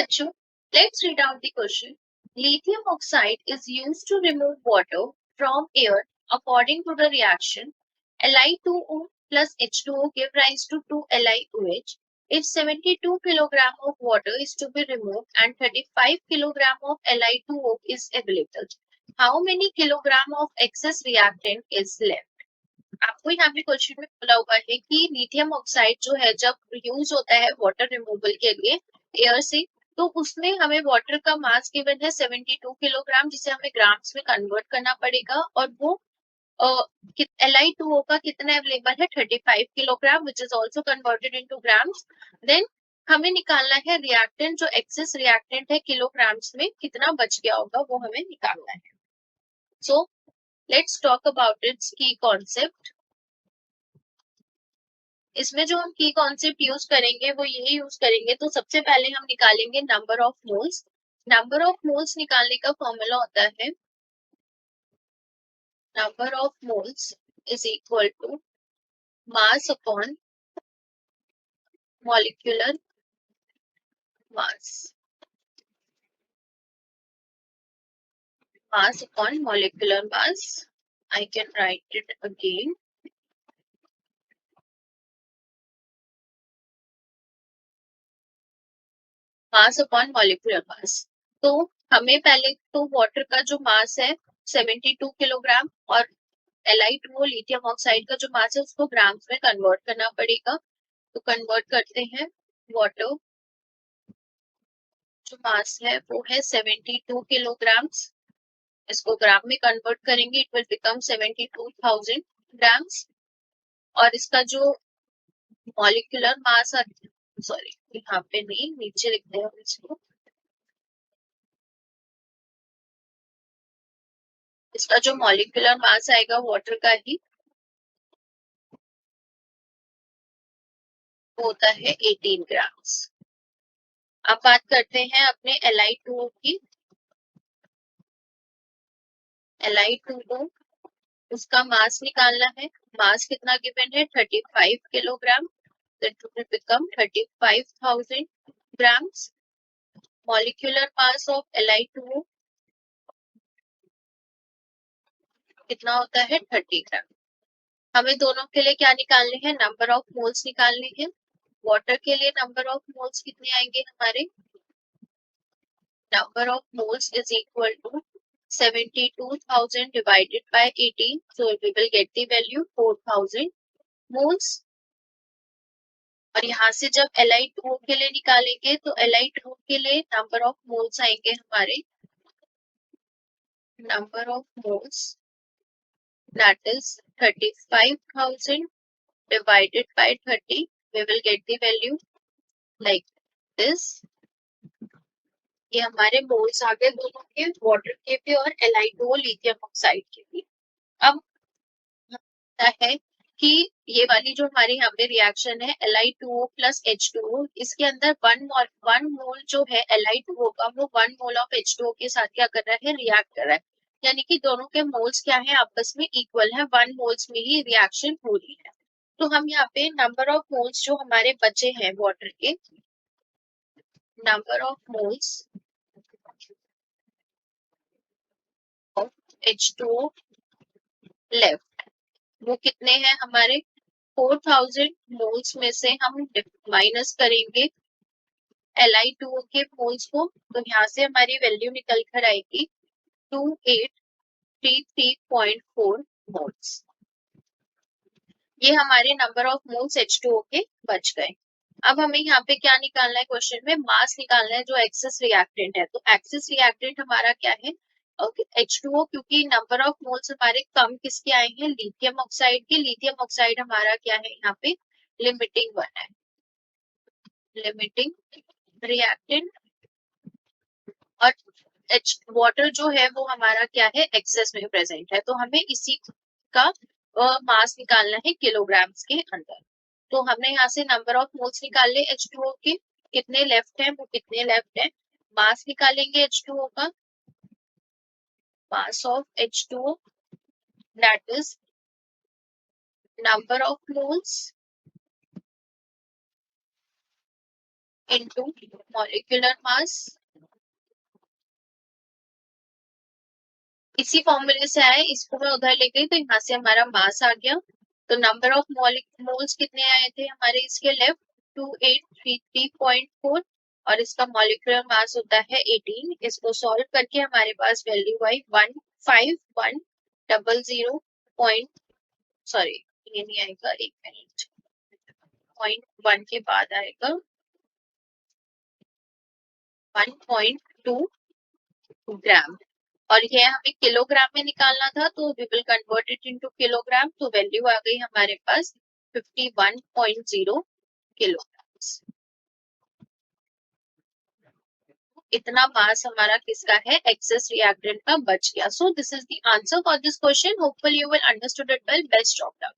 बच्चों, let's read out the question. Lithium oxide is used to remove water from air according to the reaction. Li2O plus H2O give rise to 2LiOH. If 72 kg of water is to be removed and 35 kg of Li2O is available, how many kilogram of excess reactant is left? आपको यहाँ पे question में बोला हुआ है कि lithium oxide जो है जब यूज होता है वाटर रिमूवल के लिए एयर से, तो उसमें हमें वाटर का मास गिवन है 72 किलोग्राम, जिसे हमें ग्राम्स में कन्वर्ट करना पड़ेगा, और वो Li2O का कितना अवेलेबल है 35 kilogram, which is also converted into grams. Then हमें निकालना है रिएक्टेंट, जो एक्सेस रिएक्टेंट है किलोग्राम्स में कितना बच गया होगा वो हमें निकालना है. So let's talk about it's की कॉन्सेप्ट. इसमें जो हम की कॉन्सेप्ट यूज करेंगे वो यही यूज करेंगे. तो सबसे पहले हम निकालेंगे number of moles. Number of moles निकालने का फॉर्मूला होता है number of moles is equal to mass upon molecular mass. Mass upon molecular mass. I can write it again. Mass upon molecular mass. तो हमें पहले तो वाटर का जो मास है 72 किलोग्राम और Li2O लिथियम ऑक्साइड का जो मास है उसको ग्राम्स में कन्वर्ट करना पड़ेगा. तो कन्वर्ट करते हैं. वाटर जो मास है वो है 72 किलोग्राम्स. इसको ग्राम में कन्वर्ट करेंगे, इट विल बिकम 72,000 ग्राम्स. और इसका जो मॉलिक्यूलर मास, सॉरी यहाँ पे नहीं, नीचे लिखते हैं इसको. इसका जो मॉलिक्यूलर मास आएगा वाटर का ही वो होता है 18 ग्राम्स. अब बात करते हैं अपने Li2O की. Li2O उसका मास निकालना है. मास कितना गिवन है 35 kilogram. That will become 35,000 grams. Molecular mass of Li2O कितना होता है 30 ग्राम. हमें दोनों के लिए क्या निकालने हैं, नंबर ऑफ मोल्स निकालने हैं. वाटर के लिए नंबर ऑफ मोल्स कितने आएंगे हमारे, number of moles is equal to 72,000 divided by 18, so we will get the value 4,000 moles. और यहाँ से जब Li2O के लिए निकालेंगे तो Li2O के लिए नंबर ऑफ मोल्स आएंगे हमारे, number of moles that is 35,000 divided by 30. We will get the value like this. ये हमारे मोल्स आ गए दोनों के, वाटर के भी और Li2O लिथियम ऑक्साइड के भी. अब है कि ये वाली जो हमारी यहाँ पे रिएक्शन है Li2O plus H2O, इसके अंदर वन मोल जो है Li2O का वो 1 मोल ऑफ H2O के साथ क्या कर रहा है, रिएक्ट कर रहा है. यानी कि दोनों के मोल्स क्या है, आपस में इक्वल है, 1 मोल्स में ही रिएक्शन हो रही है. तो हम यहाँ पे नंबर ऑफ मोल्स जो हमारे बचे हैं वाटर के, number of moles of H2O left वो कितने हैं हमारे, 4,000 मोल्स में से हम माइनस करेंगे Li2O के मोल्स को. तो यहाँ से हमारी वैल्यू निकल कर आएगी 2833.4 मोल्स. ये हमारे नंबर ऑफ मोल्स H2O के बच गए. अब हमें यहाँ पे क्या निकालना है, क्वेश्चन में मास निकालना है जो एक्सेस रिएक्टेंट है. तो एक्सेस रिएक्टेंट हमारा क्या है, H2O, क्योंकि नंबर ऑफ मोल्स हमारे कम किसके आए हैं, लिथियम ऑक्साइड के. लिथियम ऑक्साइड हमारा क्या है यहाँ पे, लिमिटिंग वन है, लिमिटिंग रिएक्टेंट. और वाटर जो है वो हमारा क्या है, एक्सेस में प्रेजेंट है. तो हमें इसी का मास निकालना है किलोग्राम्स के अंदर. तो हमने यहाँ से नंबर ऑफ मोल्स निकाले H2O के, कितने लेफ्ट है वो कितने लेफ्ट है. मास निकालेंगे H2O का, mass of H2O that is number of moles into molecular mass. इसी फॉर्मूले से आया, इसको मैं उधर ले गई तो यहाँ से हमारा मास आ गया। तो नंबर ऑफ मोल्स कितने आए थे हमारे इसके लेफ्ट 2833.4 और इसका मॉलिक्यूलर मास होता है 18। इसको सॉल्व करके हमारे पास वैल्यू आई 15100 पॉइंट, सॉरी ये नहीं आएगा, 1 मिनट, 0.1 के बाद आएगा 1.2 ग्राम। और ये हमें किलोग्राम में निकालना था तो we will convert it into kilogram. तो वैल्यू आ गई हमारे पास 51.0 किलोग्राम। इतना मास हमारा किसका है, एक्सेस रिएक्टेंट का बच गया। So this is the answer for this question. Hopefully you will understood it well. Best of luck.